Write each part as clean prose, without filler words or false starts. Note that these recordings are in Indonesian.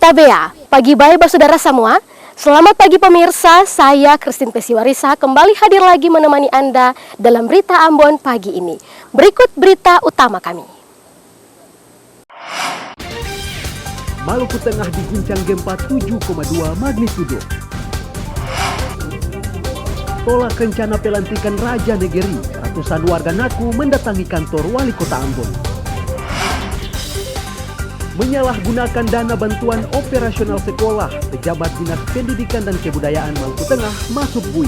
Tabea, pagi baik saudara semua. Selamat pagi pemirsa, saya Christine Pesiwarisa kembali hadir lagi menemani Anda dalam berita Ambon pagi ini. Berikut berita utama kami. Maluku Tengah diguncang gempa 7,2 magnitudo. Tolak rencana pelantikan Raja Negeri, ratusan warga Naku mendatangi kantor Wali Kota Ambon. Menyalahgunakan dana bantuan operasional sekolah, pejabat Dinas Pendidikan dan Kebudayaan Maluku Tengah masuk bui.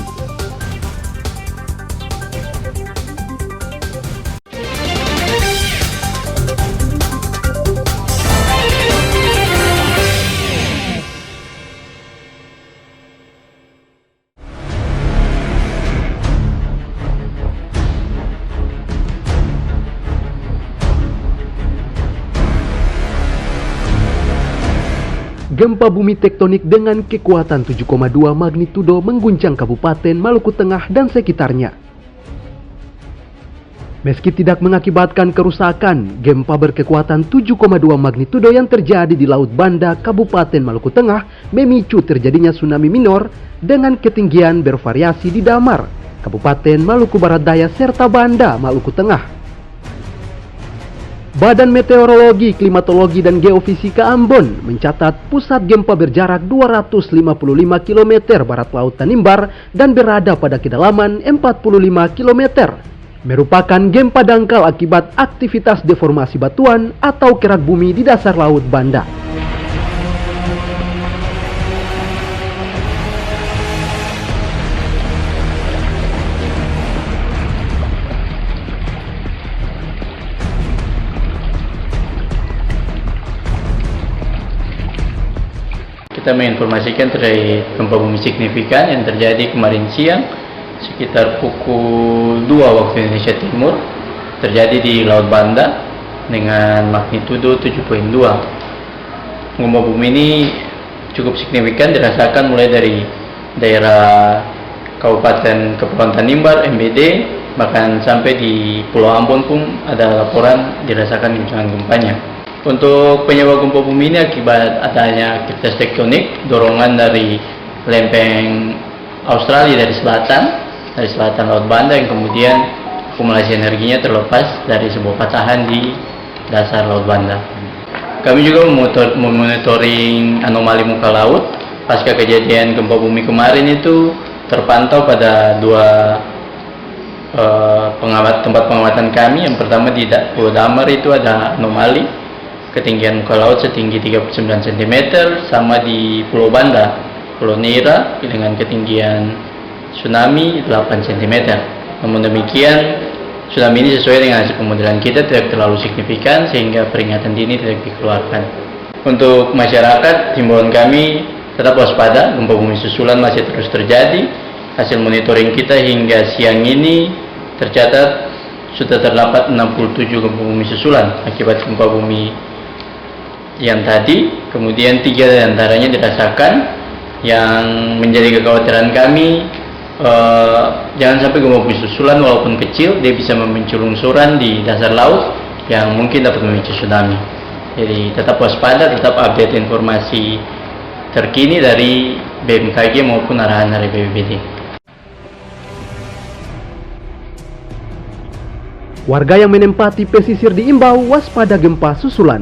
Gempa bumi tektonik dengan kekuatan 7,2 magnitudo mengguncang Kabupaten Maluku Tengah dan sekitarnya. Meski tidak mengakibatkan kerusakan, gempa berkekuatan 7,2 magnitudo yang terjadi di Laut Banda, Kabupaten Maluku Tengah memicu terjadinya tsunami minor dengan ketinggian bervariasi di Damar, Kabupaten Maluku Barat Daya serta Banda, Maluku Tengah. Badan Meteorologi, Klimatologi, dan Geofisika Ambon mencatat pusat gempa berjarak 255 km barat laut Tanimbar dan berada pada kedalaman 45 km. Merupakan gempa dangkal akibat aktivitas deformasi batuan atau kerak bumi di dasar Laut Banda. Kita menginformasikan terkait gempa bumi signifikan yang terjadi kemarin siang sekitar pukul 2 waktu Indonesia Timur, terjadi di Laut Banda dengan magnitudo 7,2. Gempa bumi ini cukup signifikan dirasakan mulai dari daerah Kabupaten Kepulauan Tanimbar, MBD, bahkan sampai di Pulau Ambon pun ada laporan dirasakan guncangan gempanya. Untuk penyebab gempa bumi ini akibat adanya aktivitas tektonik, dorongan dari lempeng Australia dari selatan Laut Banda yang kemudian akumulasi energinya terlepas dari sebuah patahan di dasar Laut Banda. Kami juga memonitoring anomali muka laut. Pasca kejadian gempa bumi kemarin itu terpantau pada dua tempat pengamatan kami. Yang pertama di Pulau Damar itu ada anomali ketinggian muka laut setinggi 39 cm, sama di Pulau Banda, Pulau Neira dengan ketinggian tsunami 8 cm. Namun demikian, tsunami ini sesuai dengan hasil pemodelan kita tidak terlalu signifikan sehingga peringatan dini tidak dikeluarkan. Untuk masyarakat, himbauan kami tetap waspada, gempa bumi susulan masih terus terjadi. Hasil monitoring kita hingga siang ini tercatat sudah terdapat 67 gempa bumi susulan akibat gempa bumi yang tadi, kemudian 3 diantaranya dirasakan. Yang menjadi kekhawatiran kami, jangan sampai gempa bumi susulan walaupun kecil dia bisa memicu longsoran di dasar laut yang mungkin dapat memicu tsunami. Jadi tetap waspada, tetap update informasi terkini dari BMKG maupun arahan dari BPBD. Warga yang menempati pesisir diimbau waspada gempa susulan.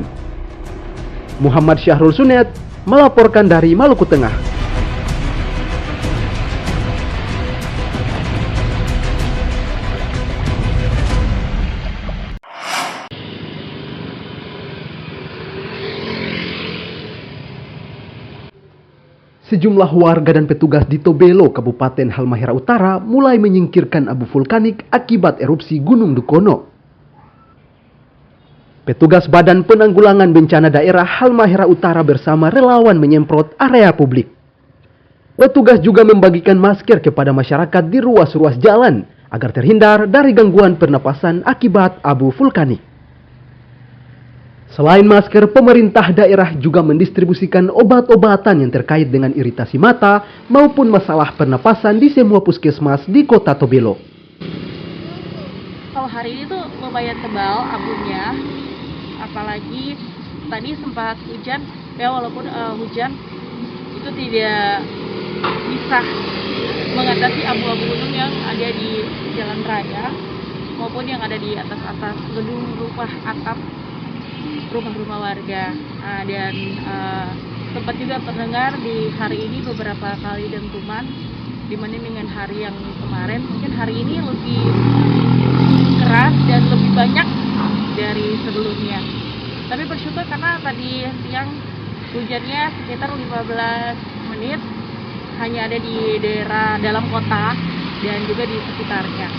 Muhammad Syahrul Sunet melaporkan dari Maluku Tengah. Sejumlah warga dan petugas di Tobelo, Kabupaten Halmahera Utara mulai menyingkirkan abu vulkanik akibat erupsi Gunung Dukono. Petugas Badan Penanggulangan Bencana Daerah Halmahera Utara bersama relawan menyemprot area publik. Petugas juga membagikan masker kepada masyarakat di ruas-ruas jalan agar terhindar dari gangguan pernapasan akibat abu vulkanik. Selain masker, pemerintah daerah juga mendistribusikan obat-obatan yang terkait dengan iritasi mata maupun masalah pernapasan di semua puskesmas di Kota Tobelo. Kalau hari ini tuh lumayan tebal abunya, apalagi tadi sempat hujan ya walaupun hujan itu tidak bisa mengatasi abu-abu gunung yang ada di jalan raya maupun yang ada di atas gedung rumah atap rumah-rumah warga. Dan sempat juga terdengar di hari ini beberapa kali dentuman dibanding dengan hari yang kemarin. Mungkin hari ini lebih keras dan lebih banyak dari sebelumnya. Tapi bersyukur karena tadi siang hujannya sekitar 15 menit hanya ada di daerah dalam kota dan juga di sekitarnya.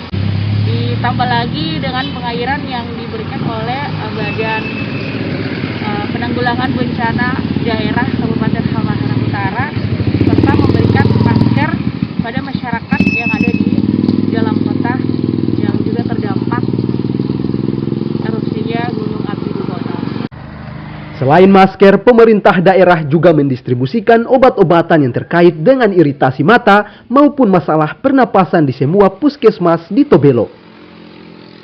Ditambah lagi dengan pengairan yang diberikan oleh Badan Penanggulangan Bencana Daerah Kabupaten Halmahera Utara, serta memberikan masker pada masyarakat yang ada di dalam kota yang juga terdampak erupsinya Gunung Api Dukono. Selain masker, pemerintah daerah juga mendistribusikan obat-obatan yang terkait dengan iritasi mata maupun masalah pernapasan di semua puskesmas di Tobelo.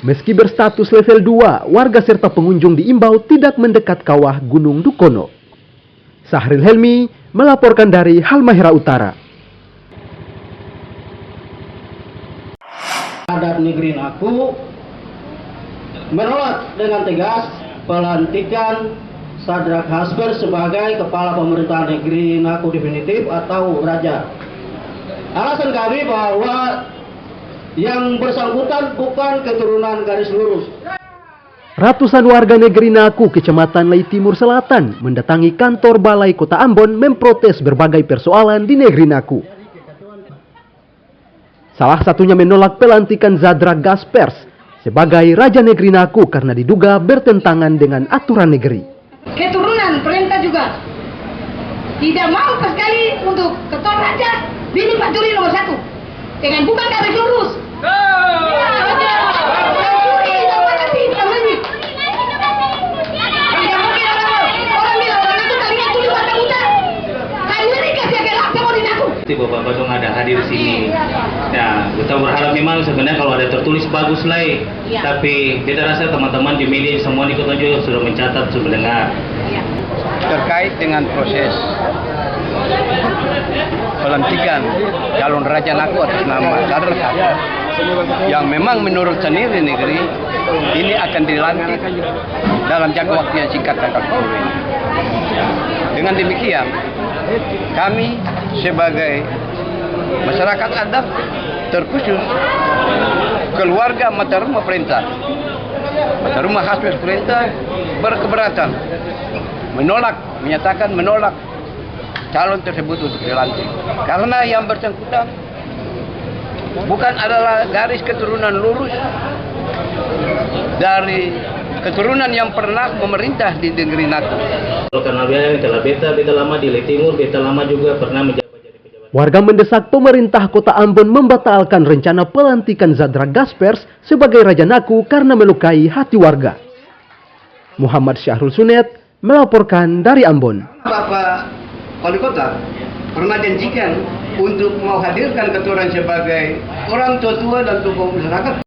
Meski berstatus level 2, warga serta pengunjung diimbau tidak mendekat kawah Gunung Dukono. Sahril Helmi melaporkan dari Halmahera Utara. Adat negeri Naku menolak dengan tegas pelantikan Sadrak Hasper sebagai kepala pemerintahan negeri Naku definitif atau raja. Alasan kami bahwa yang bersangkutan bukan keturunan garis lurus. Ratusan warga negeri Naku, Kecamatan Lei Timur Selatan, mendatangi kantor Balai Kota Ambon memprotes berbagai persoalan di negeri Naku. Salah satunya menolak pelantikan Zadra Gaspers sebagai Raja Negeri Naku karena diduga bertentangan dengan aturan negeri. Keturunan perintah juga tidak mau sekali untuk ketua raja Bini Paturi nomor 1 dengan bukan garis lurus. Bapak Badung ada hadir di sini. Nah, kita berharap memang sebenarnya kalau ada tertulis bagus lah. Tapi kita rasa teman-teman di media semua di kota juga sudah mencatat, sudah mendengar. Terkait dengan proses pelantikan calon Raja Naku atas nama Sadrak Hasper yang memang menurut sendiri negeri ini akan dilantik dalam jangka waktu yang singkat tanggal 10 ini. Dengan demikian, kami sebagai masyarakat adat terkhusus keluarga mata rumah perintah, mata rumah Hasper perintah berkeberatan, menyatakan menolak calon tersebut untuk dilantik karena yang bersangkutan bukan adalah garis keturunan lurus dari keturunan yang pernah memerintah di negeri Naku. Karena telah beta lama di Lei Timur, beta lama juga pernah menjabat jadi pejabat. Warga mendesak pemerintah Kota Ambon membatalkan rencana pelantikan Zadra Gaspers sebagai Raja Naku karena melukai hati warga. Muhammad Syahrul Sunet melaporkan dari Ambon. Bapak Wali Kota pernah janjikan untuk mau hadirkan keturunan sebagai orang tua dan tokoh masyarakat.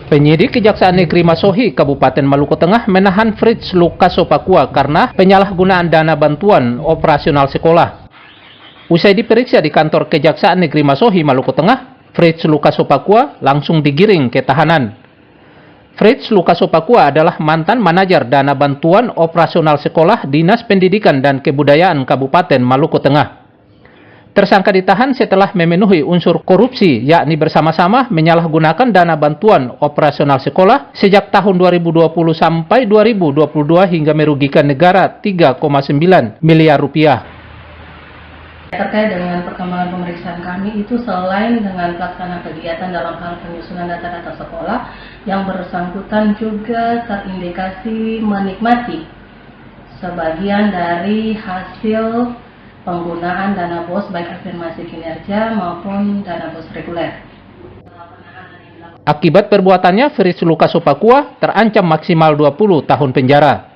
Penyidik Kejaksaan Negeri Masohi, Kabupaten Maluku Tengah menahan Fritz Lukas Sopakua karena penyalahgunaan dana bantuan operasional sekolah. Usai diperiksa di kantor Kejaksaan Negeri Masohi, Maluku Tengah, Fritz Lukas Sopakua langsung digiring ke tahanan. Fritz Lukas Sopakua adalah mantan manajer dana bantuan operasional sekolah Dinas Pendidikan dan Kebudayaan Kabupaten Maluku Tengah. Tersangka ditahan setelah memenuhi unsur korupsi, yakni bersama-sama menyalahgunakan dana bantuan operasional sekolah sejak tahun 2020 sampai 2022 hingga merugikan negara 3,9 miliar rupiah. Terkait dengan perkembangan pemeriksaan kami itu selain dengan pelaksanaan kegiatan dalam hal penyusunan data-data sekolah, yang bersangkutan juga terindikasi menikmati sebagian dari hasil penggunaan dana BOS baik afirmasi kinerja maupun dana BOS reguler. Akibat perbuatannya, Fritz Lukas Sopakua terancam maksimal 20 tahun penjara.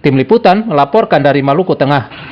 Tim Liputan melaporkan dari Maluku Tengah.